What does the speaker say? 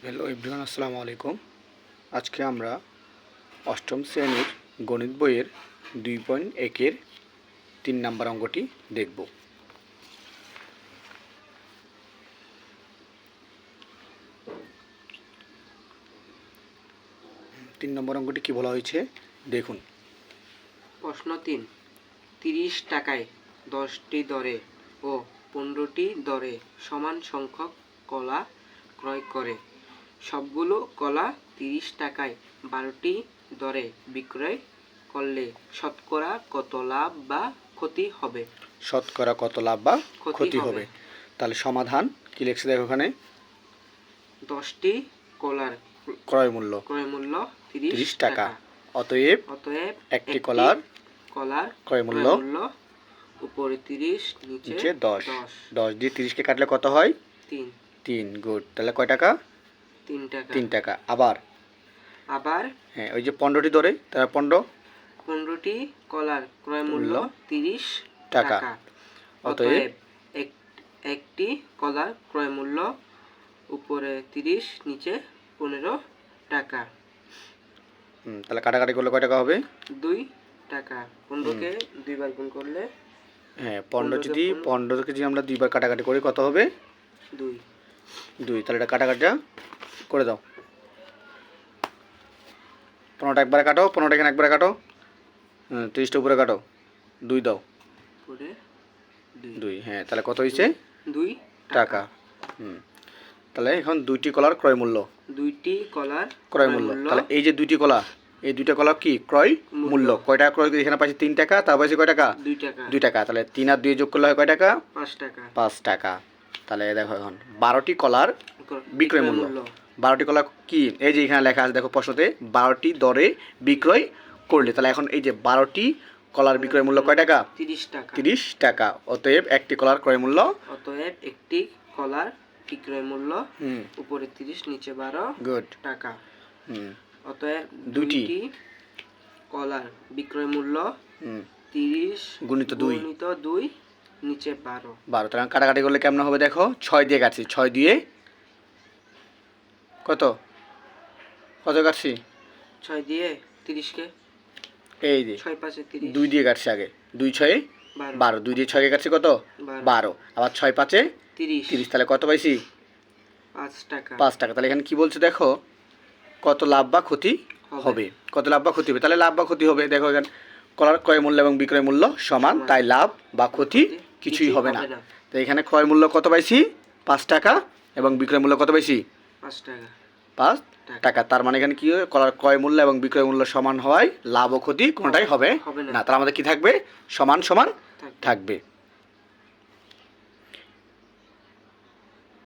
Hello everyone, আসসালামু আলাইকুম। আজকে আমরা অষ্টম শ্রেণীর গণিত বইয়ের 2.1-এর 3 নম্বর অঙ্কটি দেখব। 3 নম্বর অঙ্কটি কি বলা হয়েছে দেখুন। প্রশ্ন 3, 30 টাকায় 10টি দরে ও 15টি দরে সমান সংখ্যক কলা ক্রয় করে সবগুলো কলা 30 টাকায় 12টি দরে বিক্রয় করলে শতকরা কত লাভ বা ক্ষতি হবে? শতকরা কত লাভ বা ক্ষতি হবে। তাহলে সমাধান কি লিখছে দেখো এখানে। 10টি কলার ক্রয় মূল্য 30 টাকা। অতএব একটি কলার ক্রয় মূল্য উপরে 30 নিচে 10। 10 দিয়ে 30কে কাটলে কত হয়? 3। গুড। তাহলে কয় টাকা? 3 টাকা। আবার হ্যাঁ, ওই যে 15টি ধরে তাহলে 15টি কলার ক্রয় মূল্য 30 টাকা। অতএব একটি কলার ক্রয় মূল্য উপরে 30 নিচে 15 টাকা। তাহলে কাটাকাটি করলে কয় টাকা হবে? 2 টাকা। 15কে 2 বার গুণ করলে হ্যাঁ, 15কে যদি আমরা 2 বার কাটাকাটি করি কত হবে? 2। তাহলে এটা কাটাকাটিটা করে দাও। 15টা একবারে কাটো, 15টা এখানে একবারে কাটো, 30টা উপরে কাটো, 2 দাও, 2। হ্যাঁ, তাহলে কত হয়েছে? 2 টাকা। তাহলে এখন 2টি কলার ক্রয় মূল্য। 2টি কলার ক্রয় মূল্য। তাহলে এই যে 2টি কলা, এই 2টা কলা কি ক্রয় মূল্য? কয় টাকা ক্রয়? এখানে পাচ্ছি 3 টাকা, তার পাচ্ছি কয় টাকা? 2 টাকা। তাহলে 3 আর 2 যোগ করলে হয় কয় টাকা? 5 টাকা। 5 টাকা। তাহলে দেখো এখন 12টি কলার বিক্রয় মূল্য। 12টি কলা কি? এই যে এখানে লেখা আছে দেখো প্রশ্নতে, 12টি দরে বিক্রয় করলে। তাহলে এখন এই যে 12টি কলার বিক্রয় মূল্য কয় টাকা? 30 টাকা। অতএব একটি কলার ক্রয় মূল্য উপরে 30 নিচে 12 গুড টাকা। অতএব 2টি কলার বিক্রয় মূল্য 30 গুণিত 2 নিচে 12। তাহলে কাটাকাটি করলে কেমন হবে দেখো। 6 দিয়ে কাটছি, 6 দিয়ে কত কাটছি? 6 দিয়ে 30কে এই যে 6 5 30, 2 দিয়ে কাটছি আগে, 2 6 12, 2 দিয়ে 6কে কাটছি কত? 12। আবার 6 5 30। তাহলে কত পাইছি? 5 টাকা। তাহলে এখানে কি বলছে দেখো, কত লাভ বা ক্ষতি হবে। কত লাভ বা ক্ষতি হবে। তাহলে লাভ বা ক্ষতি হবে দেখো এখানে কলার ক্রয় মূল্য এবং বিক্রয় মূল্য সমান, তাই লাভ বা ক্ষতি কিছুই হবে না। তো এখানে ক্রয় মূল্য কত পাইছি? 5 টাকা এবং বিক্রয় মূল্য কত পাইছি? 5 টাকা। তার মানে এখানে কি হবে, কলার ক্রয় মূল্য এবং বিক্রয় মূল্য সমান হওয়ায় লাভ ও ক্ষতি কোনোটাই হবে না। তার আমাদের কি থাকবে? সমান সমান থাকবে।